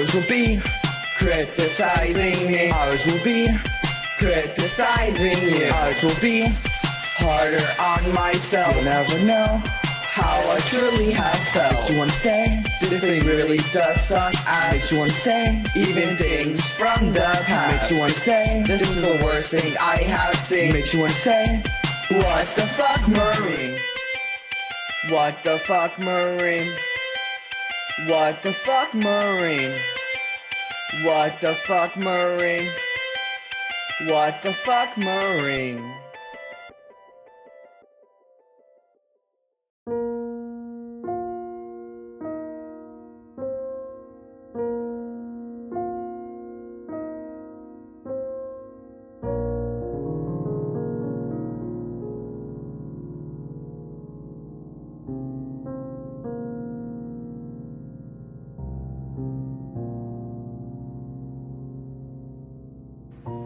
Others will be criticizing me. Others will be criticizing you. Others will be harder on myself. You'll never know how I truly have felt. Makes you wanna say, this thing really does suck ass. Makes you wanna say, even things from the past. Makes you wanna say, this is the worst thing I have seen. Makes you wanna say, what the fuck, Marine? What the fuck, Marine? What the fuck, Marine? What the fuck, Marine? What the fuck, Marine?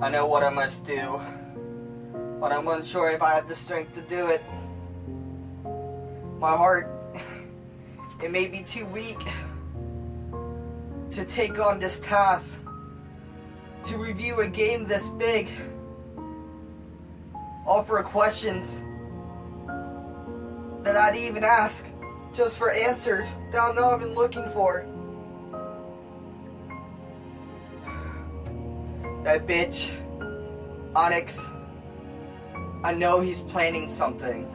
I know what I must do, but I'm unsure if I have the strength to do it. My heart, it may be too weak to take on this task, to review a game this big, offer questions that I'd even ask just for answers that I know I've been looking for. That bitch, Onyxt, I know he's planning something.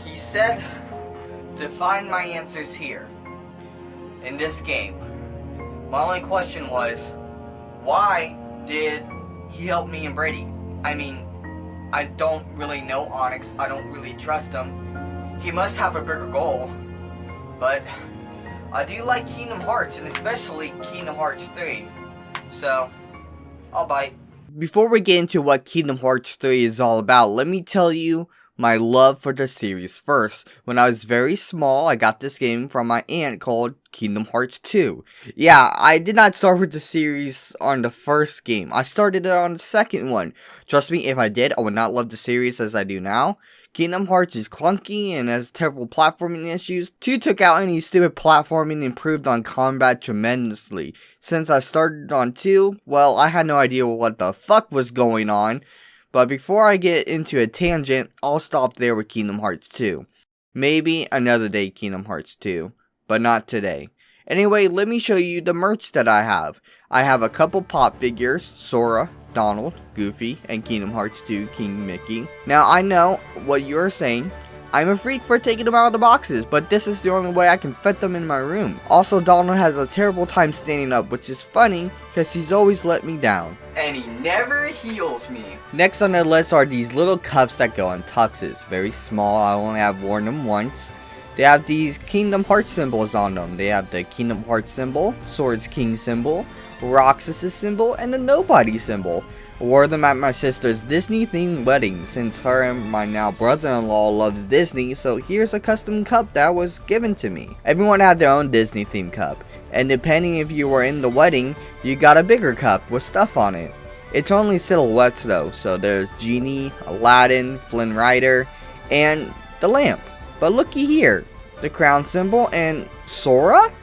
He said to find my answers here, in this game. My only question was, why did he help me and Brady? I mean, I don't really know Onyxt, I don't really trust him. He must have a bigger goal. But I do like Kingdom Hearts, and especially Kingdom Hearts 3. So, I'll bite. Before we get into what Kingdom Hearts 3 is all about, let me tell you my love for the series first. When I was very small, I got this game from my aunt called Kingdom Hearts 2. Yeah, I did not start with the series on the first game. I started it on the second one. Trust me, if I did, I would not love the series as I do now. Kingdom Hearts is clunky and has terrible platforming issues. 2 took out any stupid platforming and improved on combat tremendously. Since I started on 2, well, I had no idea what the fuck was going on. But before I get into a tangent, I'll stop there with Kingdom Hearts 2. Maybe another day Kingdom Hearts 2, but not today. Anyway, let me show you the merch that I have. I have a couple pop figures, Sora, Donald, Goofy, and Kingdom Hearts 2 King Mickey. Now I know what you're saying, I'm a freak for taking them out of the boxes, but this is the only way I can fit them in my room. Also, Donald has a terrible time standing up, which is funny, because he's always let me down. And he never heals me. Next on the list are these little cups that go on tuxes. Very small, I only have worn them once. They have these Kingdom Hearts symbols on them. They have the Kingdom Hearts symbol, Swords King symbol, Roxas' symbol, and the Nobody symbol. I wore them at my sister's Disney themed wedding, since her and my now brother-in-law loves Disney, so here's a custom cup that was given to me. Everyone had their own Disney themed cup, and depending if you were in the wedding, you got a bigger cup with stuff on it. It's only silhouettes though, so there's Genie, Aladdin, Flynn Rider, and the lamp. But looky here, the crown symbol and Sora?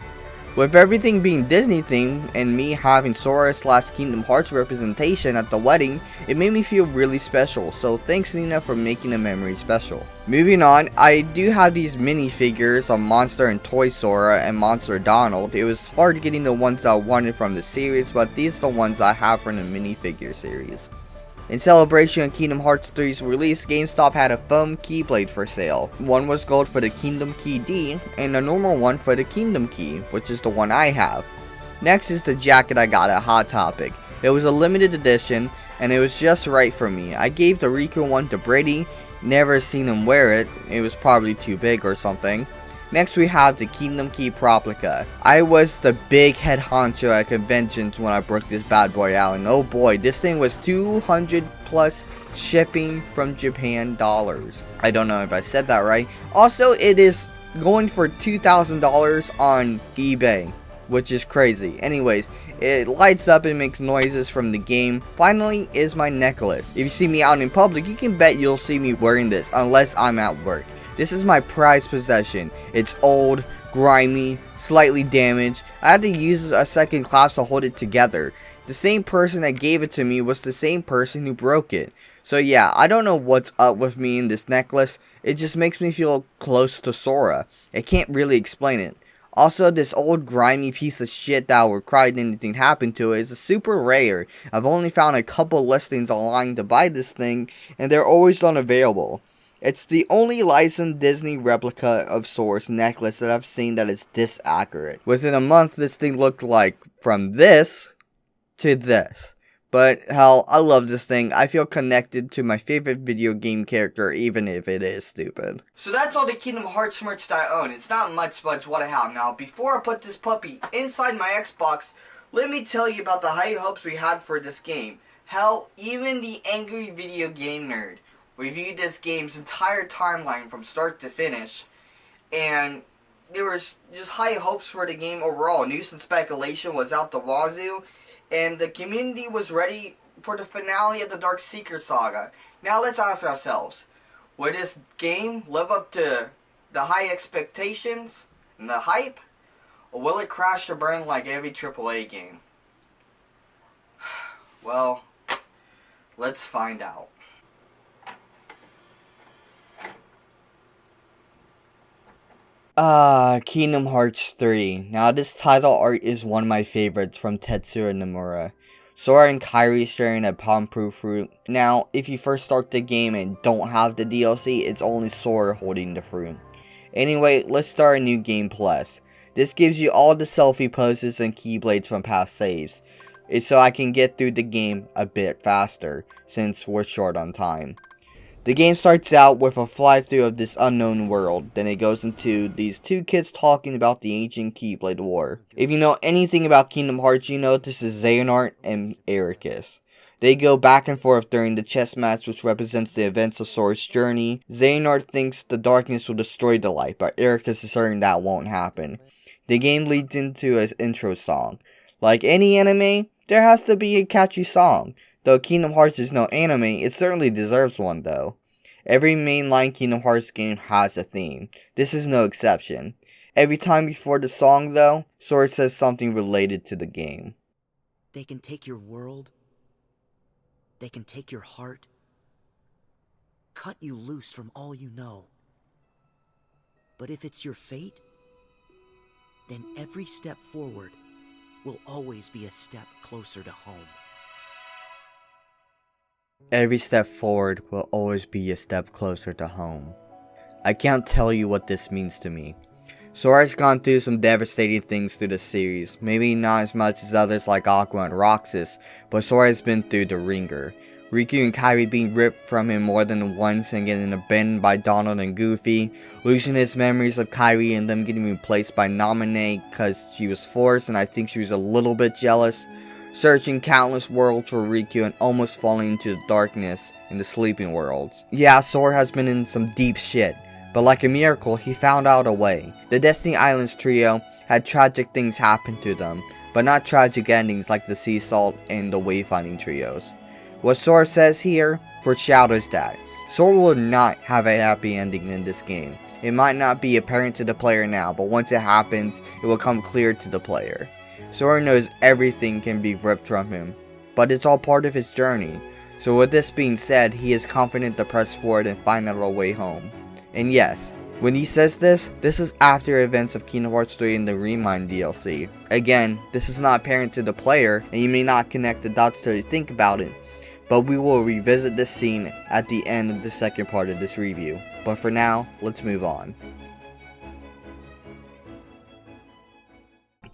With everything being Disney themed and me having Sora / Kingdom Hearts representation at the wedding, it made me feel really special, so thanks Nina for making the memory special. Moving on, I do have these minifigures of Monster and Toy Sora and Monster Donald. It was hard getting the ones I wanted from the series, but these are the ones I have from the minifigure series. In celebration of Kingdom Hearts 3's release, GameStop had a foam Keyblade for sale. One was gold for the Kingdom Key D, and a normal one for the Kingdom Key, which is the one I have. Next is the jacket I got at Hot Topic. It was a limited edition, and it was just right for me. I gave the Riku one to Brady, never seen him wear it, it was probably too big or something. Next we have the Kingdom Key Replica. I was the big head honcho at conventions when I broke this bad boy out, and oh boy, this thing was 200 plus shipping from Japan dollars. I don't know if I said that right. Also, it is going for $2,000 on eBay, which is crazy. Anyways, It lights up and makes noises from the game. Finally is my necklace. If you see me out in public, you can bet you'll see me wearing this unless I'm at work. This is my prized possession. It's old, grimy, slightly damaged. I had to use a second class to hold it together. The same person that gave it to me was the same person who broke it. So yeah, I don't know what's up with me in this necklace. It just makes me feel close to Sora. I can't really explain it. Also, this old grimy piece of shit that would cry if anything happened to it is super rare. I've only found a couple listings online to buy this thing, and they're always unavailable. It's the only licensed Disney replica of Sora's necklace that I've seen that is this accurate. Within a month, this thing looked like from this to this. But hell, I love this thing. I feel connected to my favorite video game character, even if it is stupid. So that's all the Kingdom Hearts merch that I own. It's not much, but it's what I have. Now, before I put this puppy inside my Xbox, let me tell you about the high hopes we had for this game. Hell, even the angry video game nerd reviewed this game's entire timeline from start to finish. And there was just high hopes for the game overall. News and speculation was out the wazoo. And the community was ready for the finale of the Dark Seeker saga. Now let's ask ourselves, will this game live up to the high expectations and the hype? Or will it crash and burn like every AAA game? Well, let's find out. Kingdom Hearts 3. Now this title art is one of my favorites from Tetsuya Nomura. Sora and Kyrie sharing a palm-proof fruit. Now, if you first start the game and don't have the DLC, it's only Sora holding the fruit. Anyway, let's start a new game plus. This gives you all the selfie poses and keyblades from past saves. It's so I can get through the game a bit faster, since we're short on time. The game starts out with a fly-through of this unknown world, then it goes into these two kids talking about the ancient Keyblade War. If you know anything about Kingdom Hearts, you know this is Xehanort and Ericus. They go back and forth during the chess match, which represents the events of Sora's journey. Xehanort thinks the darkness will destroy the light, but Ericus is certain that won't happen. The game leads into an intro song. Like any anime, there has to be a catchy song. Though Kingdom Hearts is no anime, it certainly deserves one though. Every mainline Kingdom Hearts game has a theme. This is no exception. Every time before the song though, Sora says something related to the game. They can take your world. They can take your heart. Cut you loose from all you know. But if it's your fate, then every step forward will always be a step closer to home. Every step forward will always be a step closer to home. I can't tell you what this means to me. Sora's gone through some devastating things through the series, maybe not as much as others like Aqua and Roxas, but Sora has been through the ringer. Riku and Kyrie being ripped from him more than once and getting abandoned by Donald and Goofy, losing his memories of Kyrie and them getting replaced by Naminé because she was forced and I think she was a little bit jealous, searching countless worlds for Riku and almost falling into the darkness in the sleeping worlds. Yeah, Sora has been in some deep shit, but like a miracle, he found out a way. The Destiny Islands trio had tragic things happen to them, but not tragic endings like the Sea Salt and the Wayfinding trios. What Sora says here foreshadows that. Sora will not have a happy ending in this game. It might not be apparent to the player now, but once it happens, it will come clear to the player. Sora knows everything can be ripped from him, but it's all part of his journey. So with this being said, he is confident to press forward and find out a way home. And yes, when he says this is after events of Kingdom Hearts 3 and the Remind DLC. Again, this is not apparent to the player, and you may not connect the dots till you think about it, but we will revisit this scene at the end of the second part of this review. But for now, let's move on.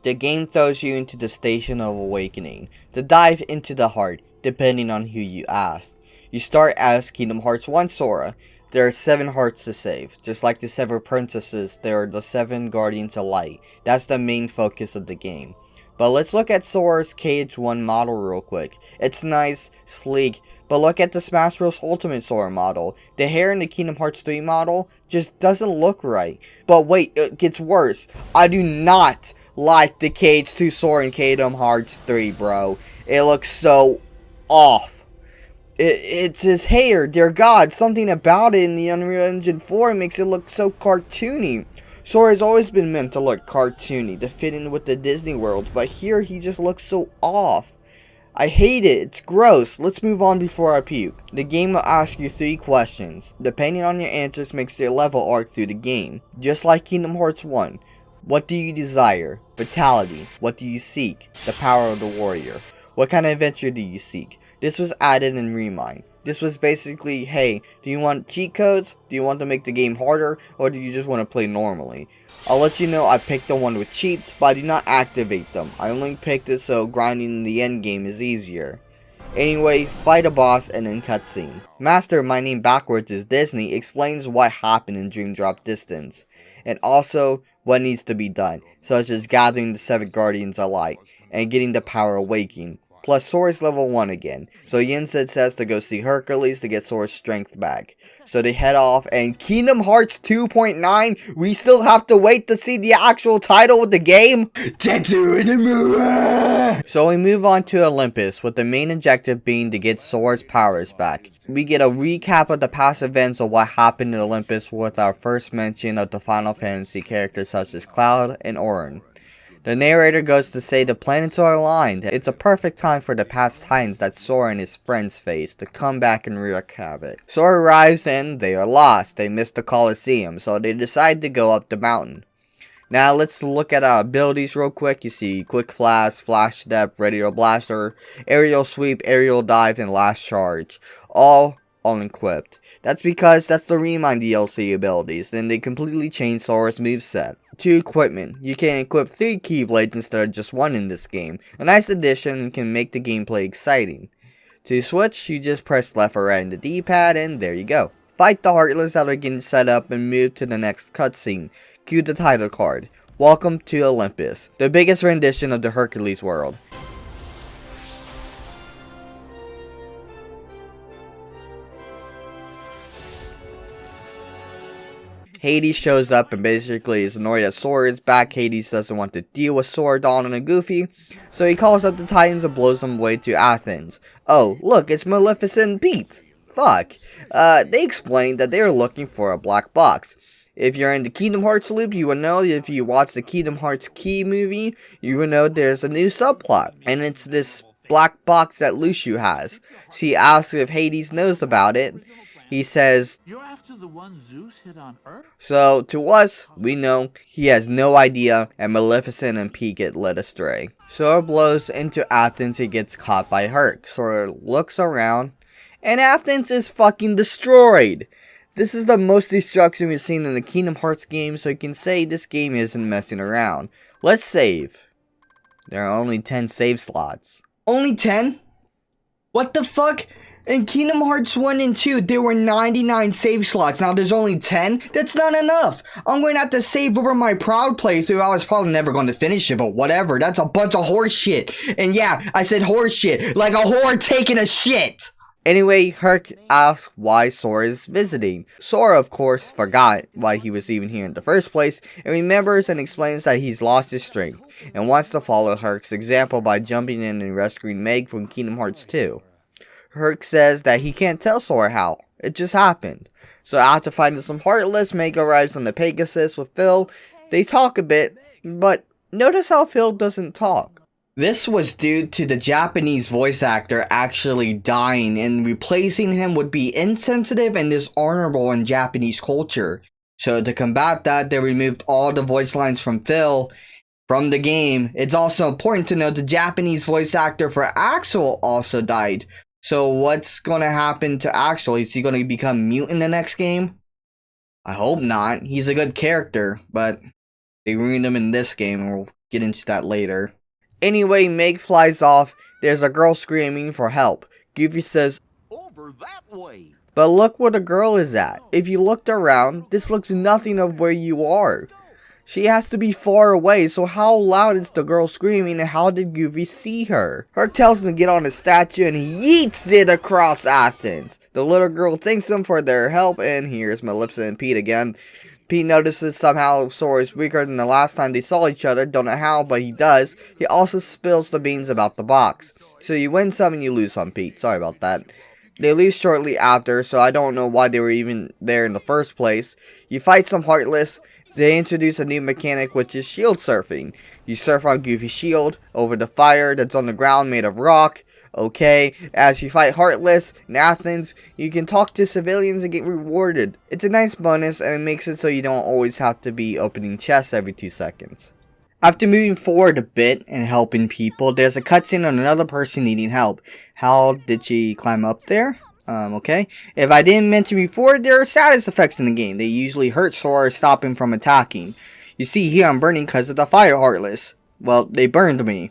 The game throws you into the Station of Awakening, to dive into the heart, depending on who you ask. You start as Kingdom Hearts 1 Sora. There are 7 hearts to save. Just like the 7 princesses, there are the 7 guardians of light. That's the main focus of the game. But let's look at Sora's KH1 model real quick. It's nice, sleek, but look at the Smash Bros. Ultimate Sora model. The hair in the Kingdom Hearts 3 model just doesn't look right. But wait, it gets worse. I do not like the cage to Sora in Kingdom Hearts 3, bro. It looks so off. It's his hair, dear God. Something about it in the Unreal Engine 4 makes it look so cartoony. Sora has always been meant to look cartoony, to fit in with the Disney world, but here he just looks so off. I hate it. It's gross. Let's move on before I puke. The game will ask you 3 questions. Depending on your answers makes your level arc through the game. Just like Kingdom Hearts 1. What do you desire? Vitality. What do you seek? The power of the warrior. What kind of adventure do you seek? This was added in Remind. This was basically, hey, do you want cheat codes? Do you want to make the game harder? Or do you just want to play normally? I'll let you know I picked the one with cheats, but I do not activate them. I only picked it so grinding in the end game is easier. Anyway, fight a boss and then cutscene. Master, my name backwards is Disney, explains what happened in Dream Drop Distance. And also what needs to be done, such as gathering the 7 guardians alike, and getting the power awakening. Plus, Sora's level 1 again. So Yensid says to go see Hercules to get Sora's strength back. So they head off, and Kingdom Hearts 2.9, we still have to wait to see the actual title of the game. Tetsu in the movie! So we move on to Olympus, with the main objective being to get Sora's powers back. We get a recap of the past events of what happened in Olympus with our first mention of the Final Fantasy characters such as Cloud and Auron. The narrator goes to say the planets are aligned. It's a perfect time for the past titans that Sora and his friends face to come back and wreak havoc. Sora arrives and they are lost. They missed the Colosseum, so they decide to go up the mountain. Now let's look at our abilities real quick. You see Quick Flash, Flash Step, Radio Blaster, Aerial Sweep, Aerial Dive, and Last Charge. All unequipped. That's because that's the Remind DLC abilities, then they completely changed Sora's moveset. To equipment, you can equip 3 Keyblades instead of just 1 in this game. A nice addition and can make the gameplay exciting. To switch, you just press left or right on the D-pad and there you go. Fight the Heartless that are getting set up and move to the next cutscene. Cue the title card. Welcome to Olympus, the biggest rendition of the Hercules world. Hades shows up and basically is annoyed that Sora is back. Hades doesn't want to deal with Sora, Donald, and Goofy, so he calls up the Titans and blows them away to Athens. Oh, look, it's Maleficent and Pete. Fuck. They explained that they are looking for a black box. If you're in the Kingdom Hearts loop, you will know, if you watch the Kingdom Hearts Key movie, you will know there's a new subplot, and it's this black box that Lucio has. She asks if Hades knows about it. He says, "You're after the one Zeus hit on Earth?" So, to us, we know he has no idea, and Maleficent and Pete get led astray. Sora blows into Athens and gets caught by Herc. Sora looks around, and Athens is fucking destroyed. This is the most destruction we've seen in the Kingdom Hearts game, so you can say this game isn't messing around. Let's save. There are only 10 save slots. Only 10? What the fuck? In Kingdom Hearts 1 and 2, there were 99 save slots. Now there's only 10? That's not enough. I'm going to have to save over my Proud playthrough. I was probably never going to finish it, but whatever. That's a bunch of horse shit. And yeah, I said horse shit. Like a whore taking a shit. Anyway, Herc asks why Sora is visiting. Sora, of course, forgot why he was even here in the first place, and remembers and explains that he's lost his strength, and wants to follow Herc's example by jumping in and rescuing Meg from Kingdom Hearts 2. Herc says that he can't tell Sora how. It just happened. So after finding some Heartless, Meg arrives on the Pegasus with Phil. They talk a bit, but notice how Phil doesn't talk. This was due to the Japanese voice actor actually dying, and replacing him would be insensitive and dishonorable in Japanese culture. So to combat that, they removed all the voice lines from Phil from the game. It's also important to note the Japanese voice actor for Axel also died. So what's going to happen to Axel? Is he going to become mute in the next game? I hope not. He's a good character, but they ruined him in this game, and we'll get into that later. Anyway, Meg flies off. There's a girl screaming for help. Goofy says, "Over that way." But look where the girl is at. If you looked around, this looks nothing of where you are. She has to be far away, so how loud is the girl screaming and how did Goofy see her? Herc tells him to get on a statue and he yeets it across Athens. The little girl thanks them for their help, and here's Maleficent and Pete again. Pete notices somehow Sora is weaker than the last time they saw each other, don't know how, but he does. He also spills the beans about the box. So you win some and you lose some, Pete. Sorry about that. They leave shortly after, so I don't know why they were even there in the first place. You fight some Heartless. They introduce a new mechanic, which is shield surfing. You surf on Goofy's shield over the fire that's on the ground made of rock. Okay, as you fight Heartless in Athens, you can talk to civilians and get rewarded. It's a nice bonus, and it makes it so you don't always have to be opening chests every 2 seconds. After moving forward a bit and helping people, there's a cutscene on another person needing help. How did she climb up there? Okay. If I didn't mention before, there are status effects in the game. They usually hurt Sora or stop him from attacking. You see here I'm burning because of the fire Heartless. Well, they burned me.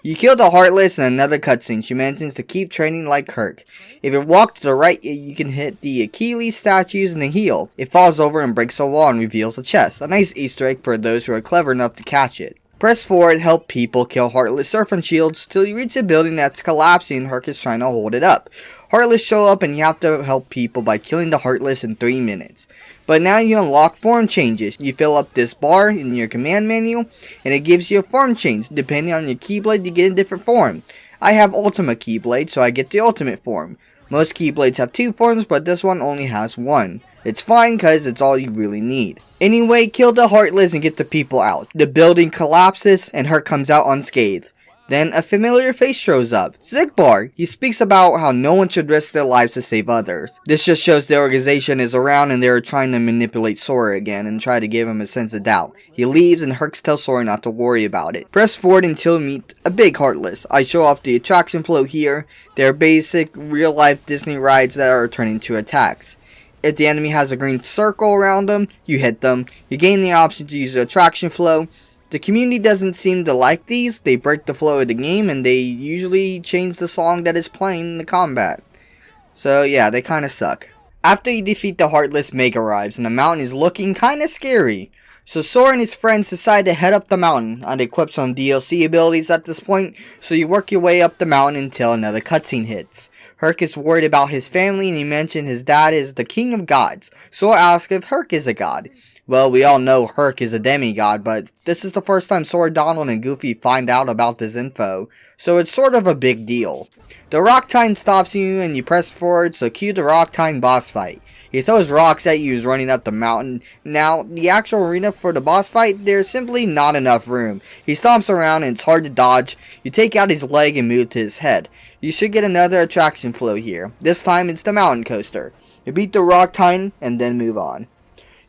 You kill the Heartless in another cutscene. She mentions to keep training like Kirk. If you walk to the right, you can hit the Achilles statues and the heel. It falls over and breaks a wall and reveals a chest. A nice Easter egg for those who are clever enough to catch it. Press forward, help people kill Heartless surfing shields till you reach a building that's collapsing and Herc is trying to hold it up. Heartless show up and you have to help people by killing the Heartless in 3 minutes. But now you unlock form changes. You fill up this bar in your command menu and it gives you a form change. Depending on your Keyblade, you get a different form. I have Ultimate Keyblade, so I get the Ultimate form. Most Keyblades have 2 forms, but this one only has 1. It's fine because it's all you really need. Anyway, kill the Heartless and get the people out. The building collapses and Herc comes out unscathed. Then a familiar face shows up. Zigbar. He speaks about how no one should risk their lives to save others. This just shows the organization is around and they're trying to manipulate Sora again and try to give him a sense of doubt. He leaves and Herc tells Sora not to worry about it. Press forward until you meet a big Heartless. I show off the attraction flow here. They're basic real life Disney rides that are turned into attacks. If the enemy has a green circle around them, you hit them. You gain the option to use the attraction flow. The community doesn't seem to like these. They break the flow of the game and they usually change the song that is playing in the combat. So yeah, they kinda suck. After you defeat the Heartless, Meg arrives and the mountain is looking kinda scary. So Sora and his friends decide to head up the mountain and equip some DLC abilities at this point, so you work your way up the mountain until another cutscene hits. Herc is worried about his family and he mentioned his dad is the king of gods. Sora asks if Herc is a god. Well, we all know Herc is a demigod, but this is the first time Sora, Donald, and Goofy find out about this info, so it's sort of a big deal. The Rock Titan stops you and you press forward, so cue the Rock Titan boss fight. He throws rocks at you as running up the mountain. Now, the actual arena for the boss fight, there's simply not enough room. He stomps around and it's hard to dodge. You take out his leg and move to his head. You should get another attraction flow here. This time it's the mountain coaster. You beat the Rock Titan and then move on.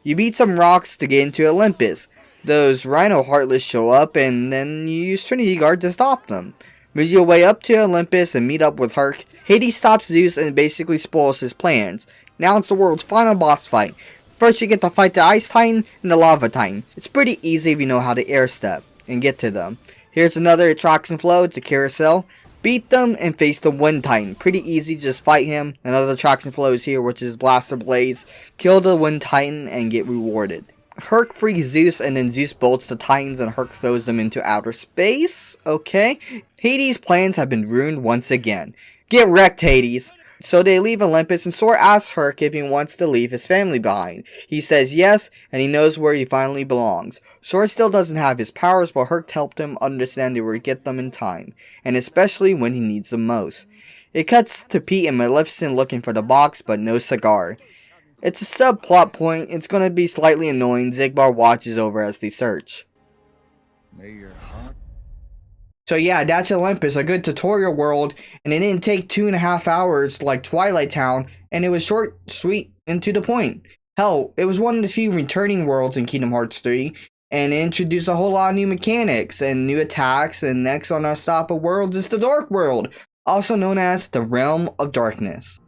You beat some rocks to get into Olympus. Those Rhino Heartless show up and then you use Trinity Guard to stop them. Move your way up to Olympus and meet up with Herc. Hades stops Zeus and basically spoils his plans. Now it's the world's final boss fight. First you get to fight the Ice Titan and the Lava Titan. It's pretty easy if you know how to air step and get to them. Here's another attraction flow, it's a carousel. Beat them and face the Wind Titan. Pretty easy, just fight him. Another attraction flow is here, which is Blaster Blaze. Kill the Wind Titan and get rewarded. Herc frees Zeus and then Zeus bolts the Titans and Herc throws them into outer space. Okay. Hades' plans have been ruined once again. Get wrecked, Hades. So they leave Olympus and Sora asks Herc if he wants to leave his family behind. He says yes, and he knows where he finally belongs. Sora still doesn't have his powers, but Herc helped him understand he would get them in time, and especially when he needs them most. It cuts to Pete and Maleficent looking for the box, but no cigar. It's a subplot point, it's gonna be slightly annoying. Zigbar watches over as they search. So yeah, that's Olympus, a good tutorial world, and it didn't take 2.5 hours like Twilight Town, and it was short, sweet, and to the point. Hell, it was one of the few returning worlds in Kingdom Hearts 3, and it introduced a whole lot of new mechanics and new attacks, and next on our stop of worlds is the Dark World, also known as the Realm of Darkness.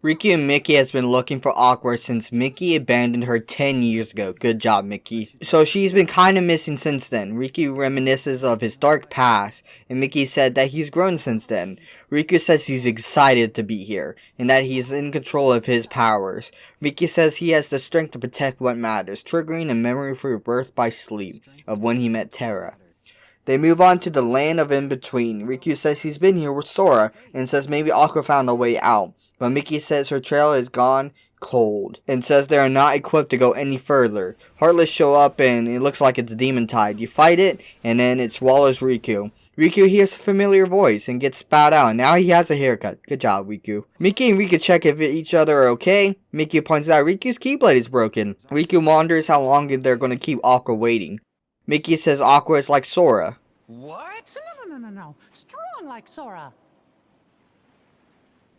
Riku and Mickey has been looking for Aqua since Mickey abandoned her 10 years ago. Good job, Mickey. So she's been kinda missing since then. Riku reminisces of his dark past, and Mickey said that he's grown since then. Riku says he's excited to be here, and that he's in control of his powers. Mickey says he has the strength to protect what matters, triggering a memory for birth by sleep of when he met Terra. They move on to the land of in-between. Riku says he's been here with Sora, and says maybe Aqua found a way out. But Mickey says her trail is gone cold, and says they are not equipped to go any further. Heartless show up, and it looks like it's demon tide. You fight it, and then it swallows Riku. Riku hears a familiar voice, and gets spat out, and now he has a haircut. Good job, Riku. Mickey and Riku check if each other are okay. Mickey points out Riku's Keyblade is broken. Riku wonders how long they're going to keep Aqua waiting. Mickey says Aqua is like Sora. What? No. Strong like Sora.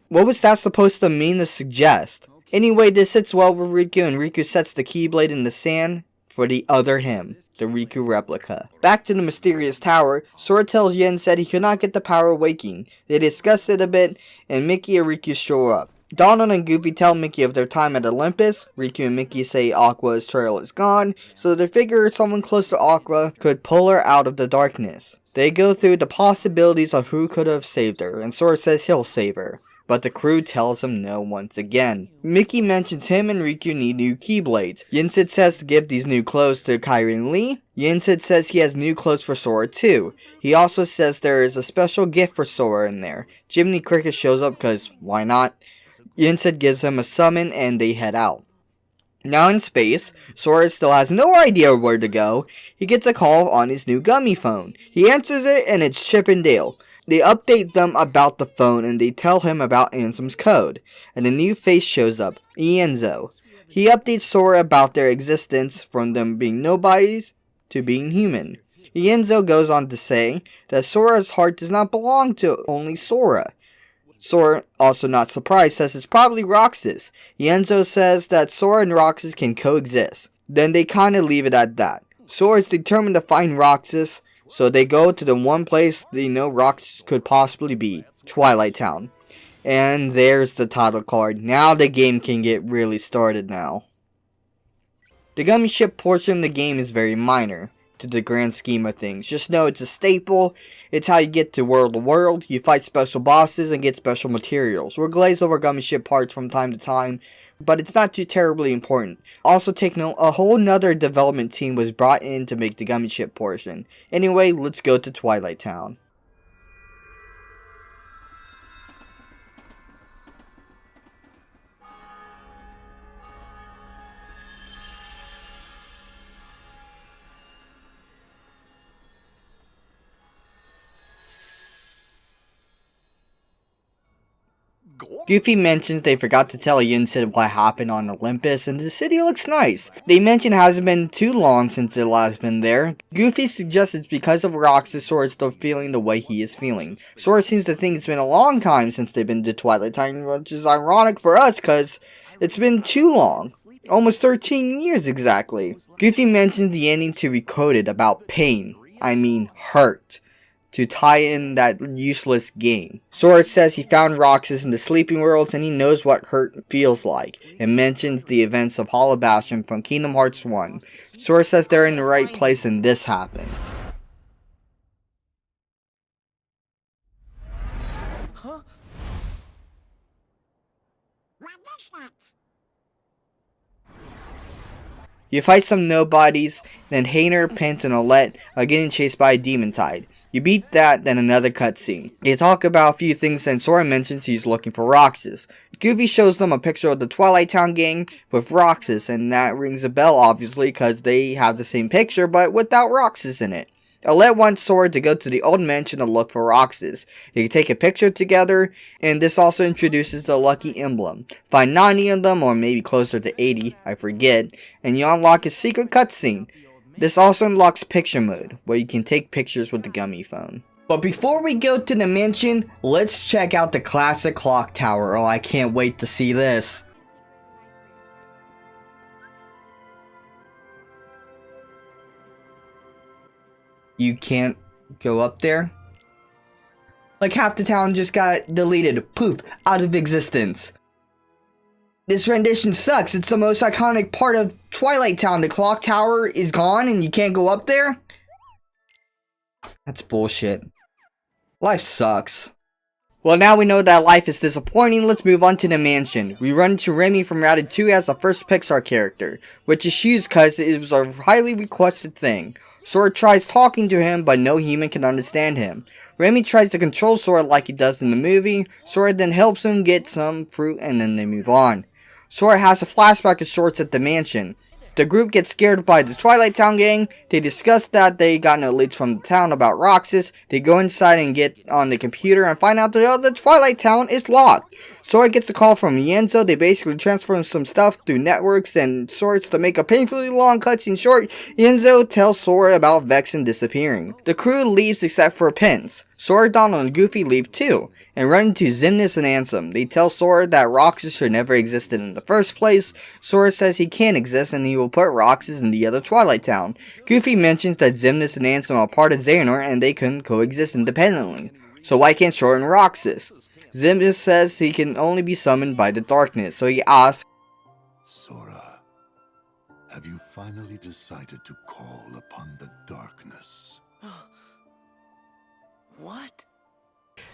What was that supposed to mean to suggest? Anyway, this sits well with Riku, and Riku sets the Keyblade in the sand for the other him, the Riku replica. Back to the mysterious tower, Sora tells Yen said he could not get the power of waking. They discuss it a bit, and Mickey and Riku show up. Donald and Goofy tell Mickey of their time at Olympus. Riku and Mickey say Aqua's trail is gone, so they figure someone close to Aqua could pull her out of the darkness. They go through the possibilities of who could have saved her, and Sora says he'll save her. But the crew tells him no once again. Mickey mentions him and Riku need new Keyblades. Yinsid says to give these new clothes to Kyrie and Lee. Yinsid says he has new clothes for Sora too. He also says there is a special gift for Sora in there. Jiminy Cricket shows up because why not? Yinsid gives him a summon and they head out. Now in space, Sora still has no idea where to go. He gets a call on his new gummy phone. He answers it and it's Chip and Dale. They update them about the phone and they tell him about Ansem's code. And a new face shows up, Ienzo. He updates Sora about their existence from them being nobodies to being human. Ienzo goes on to say that Sora's heart does not belong to only Sora. Sora, also not surprised, says it's probably Roxas. Ienzo says that Sora and Roxas can coexist. Then they kinda leave it at that. Sora is determined to find Roxas, so they go to the one place they know Roxas could possibly be, Twilight Town. And there's the title card. Now the game can get really started now. The gummy ship portion of the game is very minor to the grand scheme of things. Just know it's a staple. It's how you get to world to world. You fight special bosses and get special materials. We'll glaze over gummy ship parts from time to time, but it's not too terribly important. Also take note, a whole nother development team was brought in to make the gummy ship portion. Anyway, let's go to Twilight Town. Goofy mentions they forgot to tell Yinsid what happened on Olympus, and the city looks nice. They mention it hasn't been too long since it last been there. Goofy suggests it's because of Roxas, Sora is still feeling the way he is feeling. Sora seems to think it's been a long time since they've been to Twilight Town, which is ironic for us because it's been too long. Almost 13 years exactly. Goofy mentions the ending to Recoded about pain. I mean hurt. To tie in that useless game. Sora says he found Roxas in the sleeping worlds and he knows what hurt feels like, and mentions the events of Hollow Bastion from Kingdom Hearts 1. Sora says they're in the right place and this happens. Huh? What is that? You fight some nobodies, then Hayner, Pent, and Olette are getting chased by a demon tide. You beat that, then another cutscene. They talk about a few things, and Sora mentions he's looking for Roxas. Goofy shows them a picture of the Twilight Town gang with Roxas, and that rings a bell obviously because they have the same picture but without Roxas in it. Olette wants Sora to go to the old mansion to look for Roxas. They can take a picture together, and this also introduces the lucky emblem. Find 90 of them, or maybe closer to 80, I forget, and you unlock a secret cutscene. This also unlocks picture mode, where you can take pictures with the gummy phone. But before we go to the mansion, let's check out the classic clock tower. Oh, I can't wait to see this. You can't go up there? Like half the town just got deleted, poof, out of existence. This rendition sucks. It's the most iconic part of Twilight Town. The clock tower is gone and you can't go up there? That's bullshit. Life sucks. Well, now we know that life is disappointing, let's move on to the mansion. We run into Remy from Route 2 as the first Pixar character, which is huge because it was a highly requested thing. Sora tries talking to him, but no human can understand him. Remy tries to control Sora like he does in the movie. Sora then helps him get some fruit and then they move on. Sora has a flashback of sorts at the mansion. The group gets scared by the Twilight Town gang. They discuss that they got no leads from the town about Roxas. They go inside and get on the computer and find out that the Twilight Town is locked. Sora gets a call from Yenzo. They basically transfer some stuff through networks and sorts to make a painfully long cutscene short. Yenzo tells Sora about Vexen disappearing. The crew leaves except for Pence. Sora, Donald, and Goofy leave too, and run into Xemnas and Ansem. They tell Sora that Roxas should never existed in the first place. Sora says he can't exist and he will put Roxas in the other Twilight Town. Goofy mentions that Xemnas and Ansem are part of Xehanort and they couldn't coexist independently. So why can't Sora and Roxas? Xemnas says he can only be summoned by the darkness, so he asks, Sora, have you finally decided to call upon the darkness? What?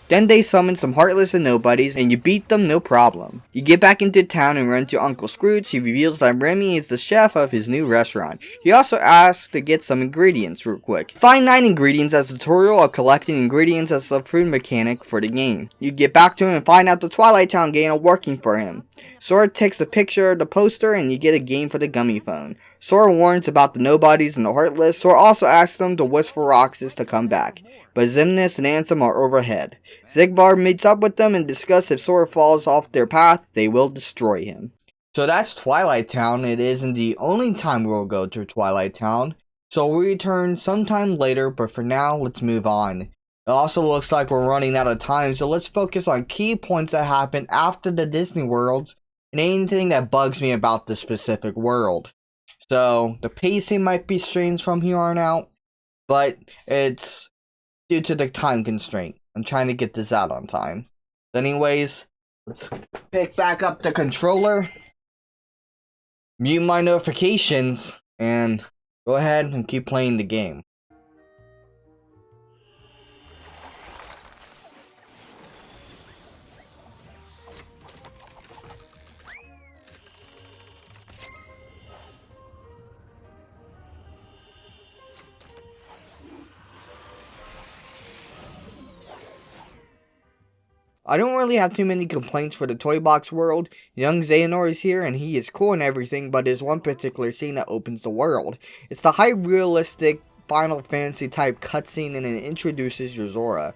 Then they summon some heartless and nobodies, and you beat them no problem. You get back into town and run into Uncle Scrooge. He reveals that Remy is the chef of his new restaurant. He also asks to get some ingredients real quick. Find 9 ingredients as a tutorial of collecting ingredients as a food mechanic for the game. You get back to him and find out the Twilight Town gang are working for him. Sora takes a picture of the poster and you get a game for the gummy phone. Sora warns about the nobodies and the heartless. Sora also asks them to wish for Roxas to come back, but Xemnas and Ansem are overhead. Xigbar meets up with them and discusses if Sora falls off their path, they will destroy him. So that's Twilight Town. It isn't the only time we'll go to Twilight Town, so we'll return sometime later, but for now, let's move on. It also looks like we're running out of time, so let's focus on key points that happen after the Disney Worlds and anything that bugs me about the specific world. So, the pacing might be strange from here on out, but it's due to the time constraint. I'm trying to get this out on time. But anyways, let's pick back up the controller, mute my notifications, and go ahead and keep playing the game. I don't really have too many complaints for the Toy Box world. Young Xehanort is here and he is cool and everything, but there's one particular scene that opens the world. It's the high realistic Final Fantasy type cutscene and it introduces your Zora.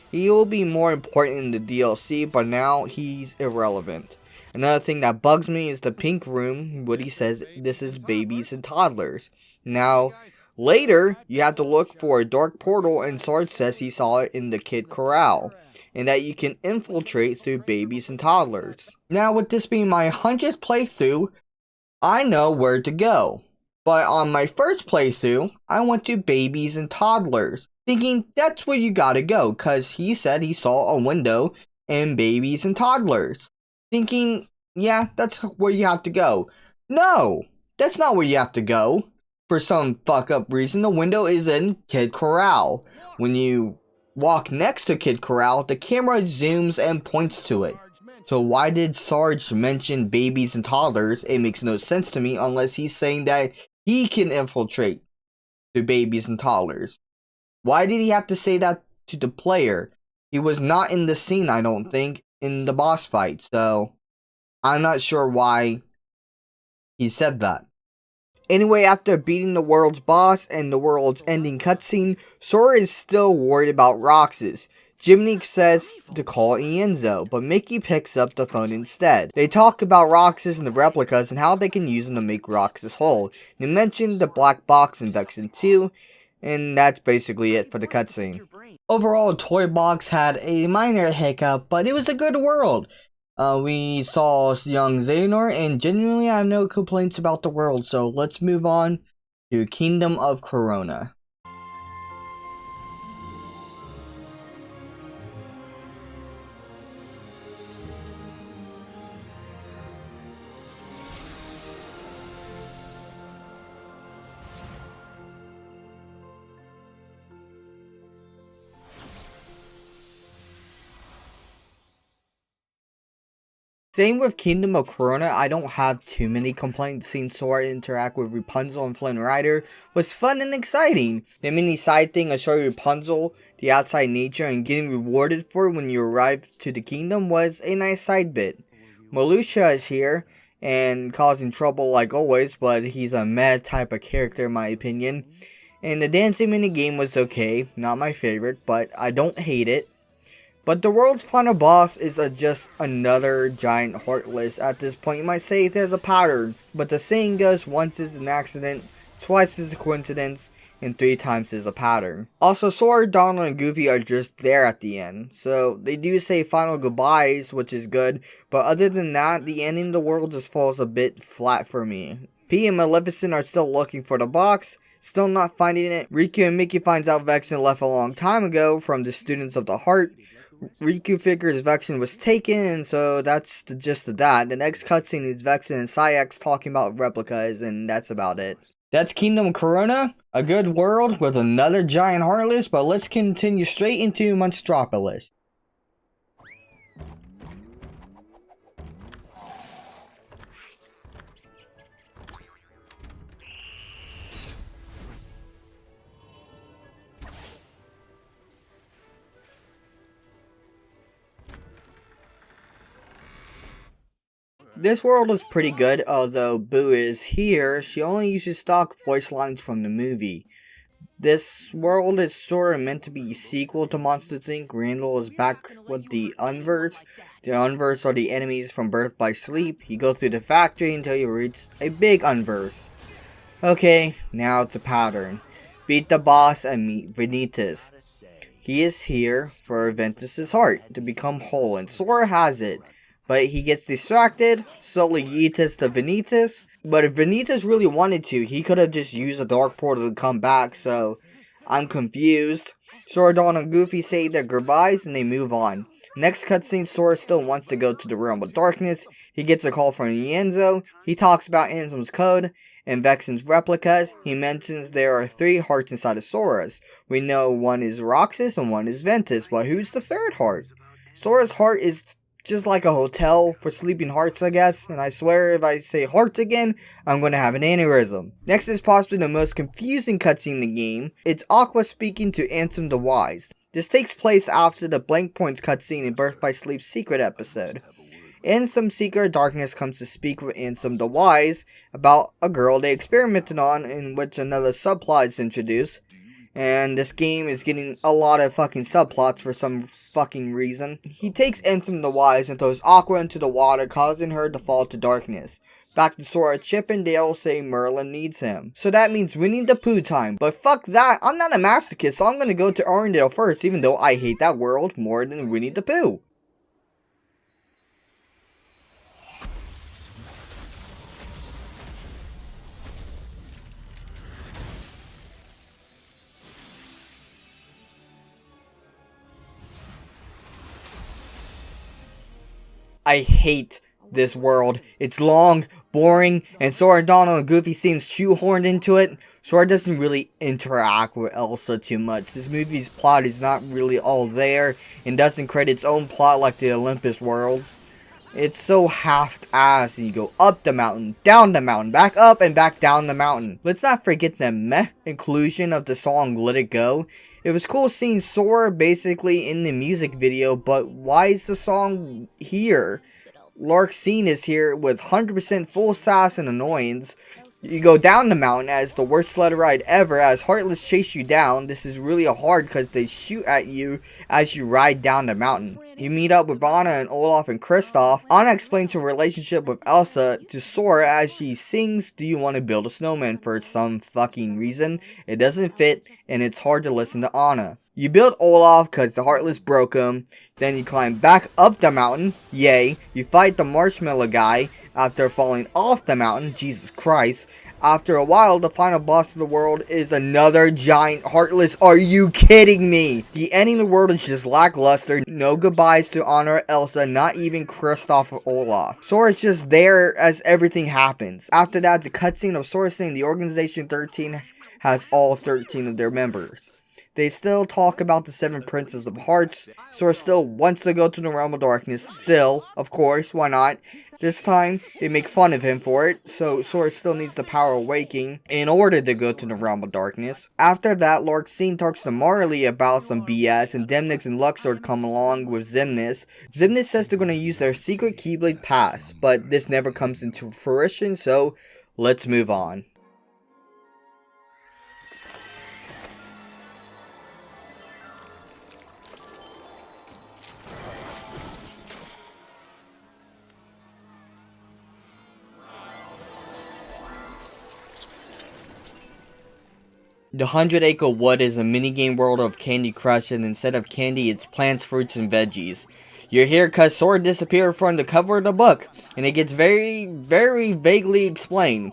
He will be more important in the DLC, but now he's irrelevant. Another thing that bugs me is the pink room. Woody says this is babies and toddlers. Now, later, you have to look for a dark portal and Sarge says he saw it in the Kid Corral, and that you can infiltrate through babies and toddlers. Now, with this being my 100th playthrough, I know where to go. But on my first playthrough, I went to babies and toddlers, thinking that's where you gotta go, cause he said he saw a window in babies and toddlers. Thinking, yeah, that's where you have to go. No, that's not where you have to go. For some fuck up reason, the window is in Kid Corral. When you walk next to Kid Corral, the camera zooms and points to it. So why did Sarge mention babies and toddlers? It makes no sense to me unless he's saying that he can infiltrate the babies and toddlers. Why did he have to say that to the player? He was not in the scene, I don't think, in the boss fight, so I'm not sure why he said that. Anyway, after beating the world's boss and the world's ending cutscene, Sora is still worried about Roxas. Jiminy says to call Enzo, but Mickey picks up the phone instead. They talk about Roxas and the replicas and how they can use them to make Roxas whole. They mention the black box in Vexen 2, and that's basically it for the cutscene. Overall, Toy Box had a minor hiccup, but it was a good world. We saw young Xehanort, and genuinely I have no complaints about the world, so let's move on to Kingdom of Corona. Same with Kingdom of Corona, I don't have too many complaints. Seeing Sora interact with Rapunzel and Flynn Rider was fun and exciting. The mini side thing of showing Rapunzel the outside nature and getting rewarded for it when you arrive to the kingdom was a nice side bit. Malusha is here and causing trouble like always, but he's a mad type of character in my opinion. And the dancing mini game was okay, not my favorite, but I don't hate it. But the world's final boss is just another giant heartless. At this point you might say there's a pattern, but the saying goes once is an accident, twice is a coincidence, and 3 times is a pattern. Also, Sora, Donald, and Goofy are just there at the end. So they do say final goodbyes, which is good, but other than that, the ending of the world just falls a bit flat for me. P and Maleficent are still looking for the box, still not finding it. Riku and Mickey finds out Vexen left a long time ago from the Students of the Heart. Riku figures Vexen was taken, and so that's the gist of that. The next cutscene is Vexen and Sayax talking about replicas, and that's about it. That's Kingdom Corona, a good world with another giant heartless, but let's continue straight into Monstropolis. This world is pretty good, although Boo is here, she only uses stock voice lines from the movie. This world is sort of meant to be a sequel to Monsters Inc. Randall is back with the Unverse. The Unverse are the enemies from Birth by Sleep. You go through the factory until you reach a big Unverse. Okay, now it's a pattern. Beat the boss and meet Vanitas. He is here for Ventus's heart to become whole, and Sora has it. But he gets distracted, slowly yeetus to Vanitas. But if Vanitas really wanted to, he could have just used a dark portal to come back, so I'm confused. Sora, Donald, and Goofy say their goodbyes and they move on. Next cutscene, Sora still wants to go to the realm of darkness. He gets a call from Enzo. He talks about Enzo's code and Vexen's replicas. He mentions there are 3 hearts inside of Sora's. We know one is Roxas and one is Ventus, but who's the 3rd heart? Sora's heart is just like a hotel for sleeping hearts, I guess, and I swear if I say hearts again, I'm gonna have an aneurysm. Next is possibly the most confusing cutscene in the game. It's Aqua speaking to Ansem the Wise. This takes place after the Blank Points cutscene in Birth by Sleep's secret episode. Ansem, Seeker of Darkness, comes to speak with Ansem the Wise about a girl they experimented on, in which another subplot is introduced. And this game is getting a lot of fucking subplots for some fucking reason. He takes Ansem the Wise and throws Aqua into the water, causing her to fall to darkness. Back to Sora, Chip and Dale say Merlin needs him. So that means Winnie the Pooh time. But fuck that, I'm not a masochist, so I'm gonna go to Arendelle first, even though I hate that world more than Winnie the Pooh. I hate this world. It's long, boring, and Sora, Donald, and Goofy seems shoehorned into it. Sora doesn't really interact with Elsa too much. This movie's plot is not really all there, and doesn't create its own plot like the Olympus worlds. It's so half-assed, and you go up the mountain, down the mountain, back up, and back down the mountain. Let's not forget the meh inclusion of the song Let It Go. It was cool seeing Sora basically in the music video, but why is the song here? Larxene is here with 100% full sass and annoyance. You go down the mountain as the worst sled ride ever as Heartless chase you down. This is really hard because they shoot at you as you ride down the mountain. You meet up with Anna and Olaf and Kristoff. Anna explains her relationship with Elsa to Sora as she sings Do You Want to Build a Snowman for some fucking reason. It doesn't fit and it's hard to listen to Anna. You build Olaf because the Heartless broke him. Then you climb back up the mountain. Yay. You fight the marshmallow guy after falling off the mountain. Jesus Christ. After a while, the final boss of the world is another giant Heartless. Are you kidding me? The ending of the world is just lackluster. No goodbyes to Anna or Elsa, not even Kristoff or Olaf. Sora's just there as everything happens. After that, the cutscene of Sora saying the Organization 13 has all 13 of their members. They still talk about the 7 Princes of Hearts. Sora still wants to go to the Realm of Darkness. Still, of course, why not? This time, they make fun of him for it, so Sora still needs the power of waking in order to go to the Realm of Darkness. After that, Lord Scene talks to Marley about some BS, and Demnix and Luxord come along with Xemnas. Xemnas says they're going to use their secret Keyblade pass, but this never comes into fruition, so let's move on. The 100-Acre Wood is a minigame world of Candy Crush, and instead of candy, it's plants, fruits, and veggies. You're here because Sora disappeared from the cover of the book, and it gets very, very vaguely explained.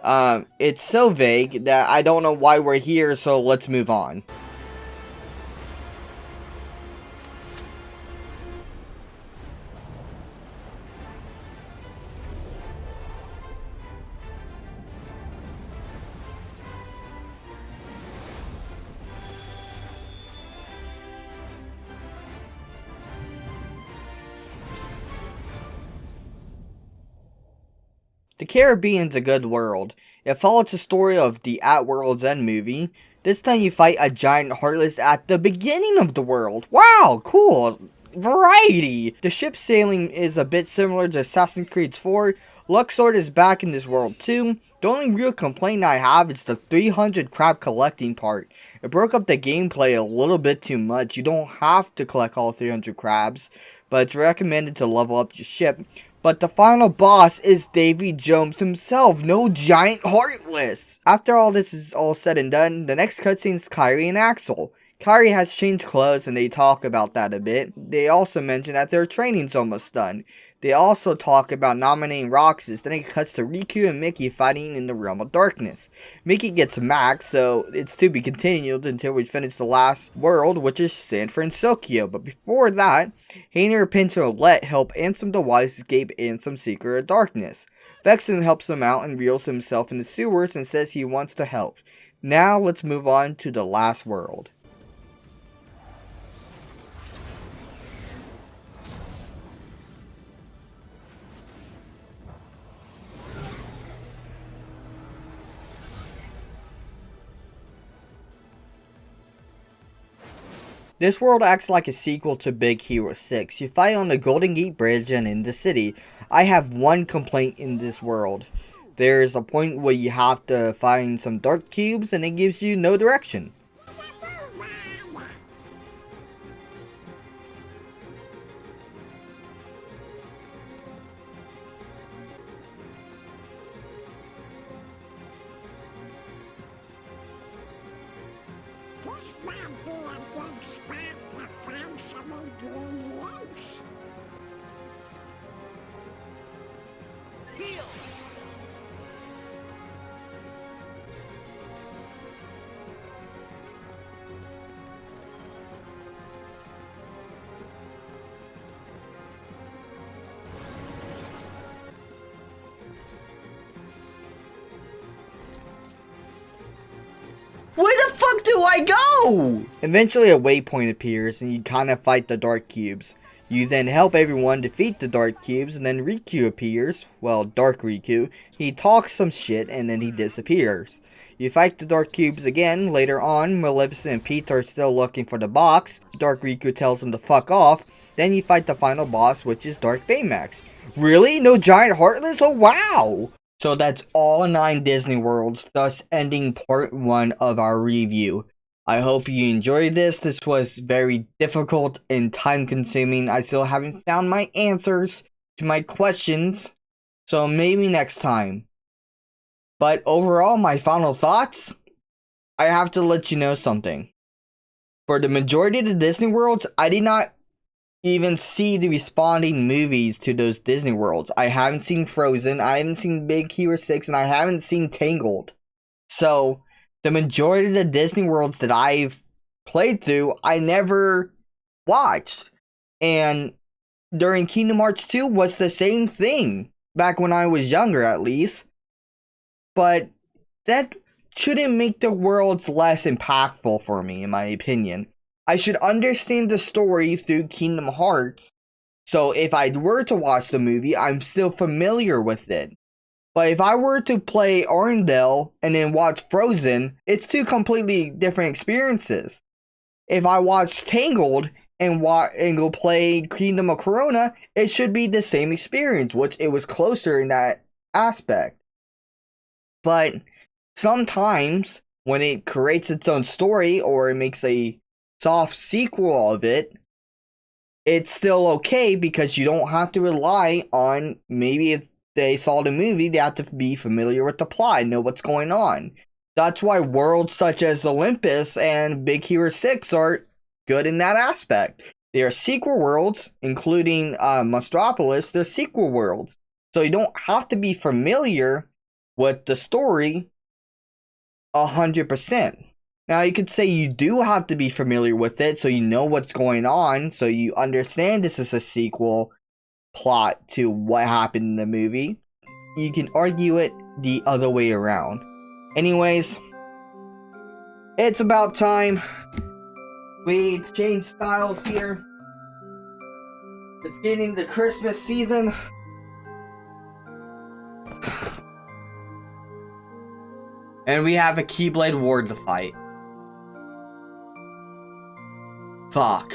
It's so vague that I don't know why we're here, so let's move on. The Caribbean's a good world. It follows the story of the At World's End movie. This time you fight a giant heartless at the beginning of the world. Wow, cool. Variety. The ship sailing is a bit similar to Assassin's Creed 4. Luxord is back in this world too. The only real complaint I have is the 300 crab collecting part. It broke up the gameplay a little bit too much. You don't have to collect all 300 crabs, but it's recommended to level up your ship. But the final boss is Davy Jones himself, no giant heartless. After all this is all said and done, the next cutscene is Kyrie and Axel. Kyrie has changed clothes and they talk about that a bit. They also mention that their training's almost done. They also talk about nominating Roxas, then it cuts to Riku and Mickey fighting in the Realm of Darkness. Mickey gets maxed, so it's to be continued until we finish the last world, which is San Francisco. But before that, Hayner, Pinto, and Let help Ansem the Wise escape Ansem Secret of Darkness. Vexen helps him out and reels himself in the sewers and says he wants to help. Now let's move on to the last world. This world acts like a sequel to Big Hero 6. You fight on the Golden Gate Bridge and in the city. I have one complaint in this world. There is a point where you have to find some dark cubes and it gives you no direction. This might be a good spot to find some ingredients. Where the fuck do I go? Eventually a waypoint appears and you kind of fight the dark cubes. You then help everyone defeat the dark cubes and then Riku appears. Well, Dark Riku. He talks some shit and then he disappears. You fight the dark cubes again. Later on, Maleficent and Pete are still looking for the box. Dark Riku tells them to fuck off. Then you fight the final boss, which is Dark Baymax. Really? No giant heartless? Oh wow! So that's all 9 Disney Worlds, thus ending part 1 of our review. I hope you enjoyed this. This was very difficult and time consuming. I still haven't found my answers to my questions, so maybe next time. But overall, my final thoughts, I have to let you know something. For the majority of the Disney Worlds, I did not even see the responding movies to those Disney Worlds. I haven't seen Frozen, I haven't seen Big Hero 6, and I haven't seen Tangled. So, the majority of the Disney Worlds that I've played through, I never watched. And during Kingdom Hearts 2 was the same thing. Back when I was younger, at least. But that shouldn't make the worlds less impactful for me, in my opinion. I should understand the story through Kingdom Hearts, so if I were to watch the movie, I'm still familiar with it. But if I were to play Arendelle and then watch Frozen, it's two completely different experiences. If I watch Tangled and go play Kingdom of Corona, it should be the same experience, which it was closer in that aspect. But sometimes when it creates its own story or it makes a soft sequel of it, it's still okay because you don't have to rely on, maybe if they saw the movie, they have to be familiar with the plot, know what's going on. That's why worlds such as Olympus and Big Hero 6 are good in that aspect. They are sequel worlds, including Monstropolis, they're sequel worlds. So you don't have to be familiar with the story 100%. Now, you could say you do have to be familiar with it, so you know what's going on, so you understand this is a sequel plot to what happened in the movie. You can argue it the other way around. Anyways, it's about time we change styles here. It's getting the Christmas season. And we have a Keyblade war to fight. Fuck.